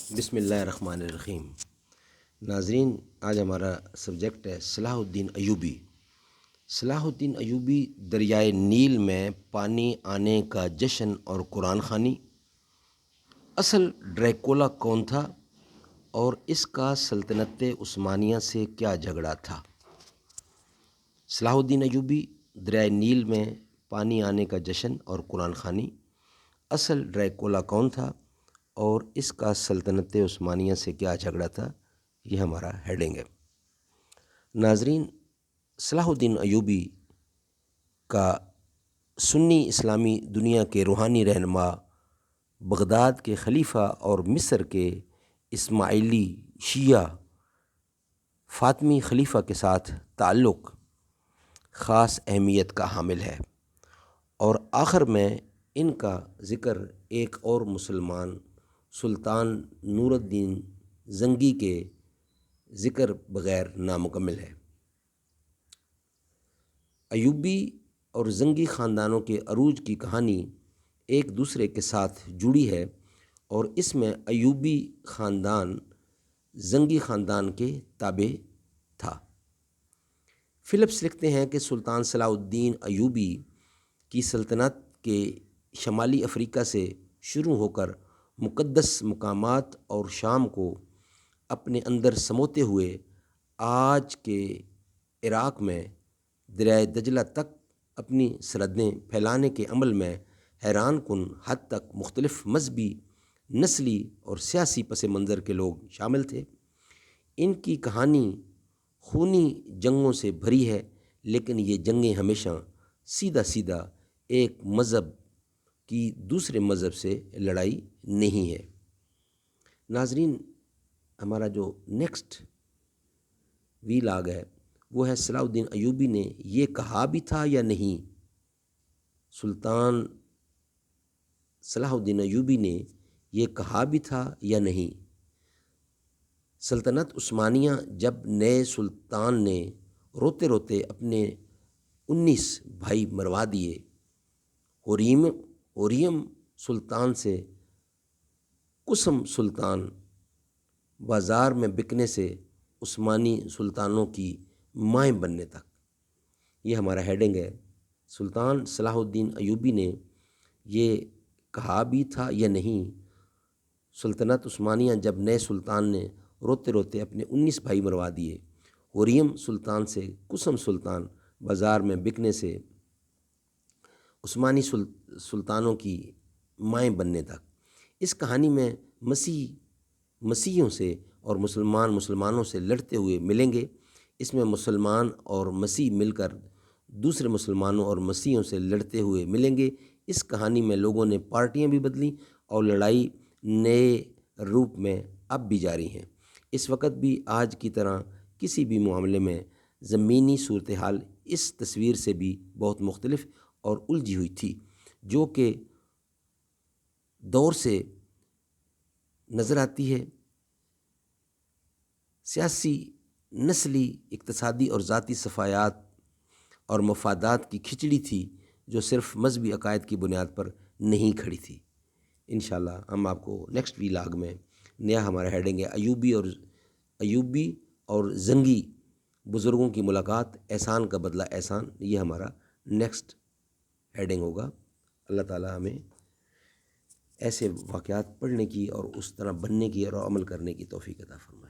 بسم اللہ الرحمن الرحیم۔ ناظرین، آج ہمارا سبجیکٹ ہے صلاح الدین ایوبی۔ صلاح الدین ایوبی دریائے نیل میں پانی آنے کا جشن اور قرآن خوانی۔ اصل ڈریکولا کون تھا اور اس کا سلطنت عثمانیہ سے کیا جھگڑا تھا؟ صلاح الدین ایوبی دریائے نیل میں پانی آنے کا جشن اور قرآن خوانی۔ اصل ڈریکولا کون تھا اور اس کا سلطنت عثمانیہ سے کیا جھگڑا تھا، یہ ہمارا ہیڈنگ ہے۔ ناظرین، صلاح الدین ایوبی کا سنی اسلامی دنیا کے روحانی رہنما، بغداد کے خلیفہ اور مصر کے اسماعیلی شیعہ فاطمی خلیفہ کے ساتھ تعلق خاص اہمیت کا حامل ہے، اور آخر میں ان کا ذکر ایک اور مسلمان سلطان نور الدین زنگی کے ذکر بغیر نامکمل ہے۔ ایوبی اور زنگی خاندانوں کے عروج کی کہانی ایک دوسرے کے ساتھ جڑی ہے، اور اس میں ایوبی خاندان زنگی خاندان کے تابع تھا۔ فلپس لکھتے ہیں کہ سلطان صلاح الدین ایوبی کی سلطنت کے شمالی افریقہ سے شروع ہو کر مقدس مقامات اور شام کو اپنے اندر سموتے ہوئے آج کے عراق میں دریائے دجلہ تک اپنی سرحدیں پھیلانے کے عمل میں حیران کن حد تک مختلف مذہبی، نسلی اور سیاسی پس منظر کے لوگ شامل تھے۔ ان کی کہانی خونی جنگوں سے بھری ہے، لیکن یہ جنگیں ہمیشہ سیدھا ایک مذہب کی دوسرے مذہب سے لڑائی نہیں ہے۔ ناظرین، ہمارا جو نیکسٹ ویلاگ ہے وہ ہے صلاح الدین ایوبی نے یہ کہا بھی تھا یا نہیں۔ سلطان صلاح الدین ایوبی نے یہ کہا بھی تھا یا نہیں۔ سلطنت عثمانیہ جب نئے سلطان نے روتے روتے اپنے 19 بھائی مروا دیے، ہوریم سلطان سے قسم سلطان بازار میں بکنے سے عثمانی سلطانوں کی مائیں بننے تک، یہ ہمارا ہیڈنگ ہے۔ سلطان صلاح الدین ایوبی نے یہ کہا بھی تھا یا نہیں۔ سلطنت عثمانیہ جب نئے سلطان نے روتے روتے اپنے 19 بھائی مروا دیے، ہوریم سلطان سے قسم سلطان بازار میں بکنے سے عثمانی سلطانوں کی مائیں بننے تک۔ اس کہانی میں مسیحیوں سے اور مسلمانوں سے لڑتے ہوئے ملیں گے۔ اس میں مسلمان اور مسیح مل کر دوسرے مسلمانوں اور مسیحیوں سے لڑتے ہوئے ملیں گے۔ اس کہانی میں لوگوں نے پارٹیاں بھی بدلیں اور لڑائی نئے روپ میں اب بھی جاری ہیں۔ اس وقت بھی آج کی طرح کسی بھی معاملے میں زمینی صورتحال اس تصویر سے بھی بہت مختلف اور الجھی ہوئی تھی جو کہ دور سے نظر آتی ہے۔ سیاسی، نسلی، اقتصادی اور ذاتی صفایات اور مفادات کی کھچڑی تھی جو صرف مذہبی عقائد کی بنیاد پر نہیں کھڑی تھی۔ انشاءاللہ ہم آپ کو نیکسٹ ویلاگ میں نیا ہمارا ہیڈنگ ہے ایوبی اور زنگی بزرگوں کی ملاقات، احسان کا بدلہ احسان، یہ ہمارا نیکسٹ ہیڈنگ ہوگا۔ اللہ تعالیٰ ہمیں ایسے واقعات پڑھنے کی اور اس طرح بننے کی اور عمل کرنے کی توفیق عطا فرمائے۔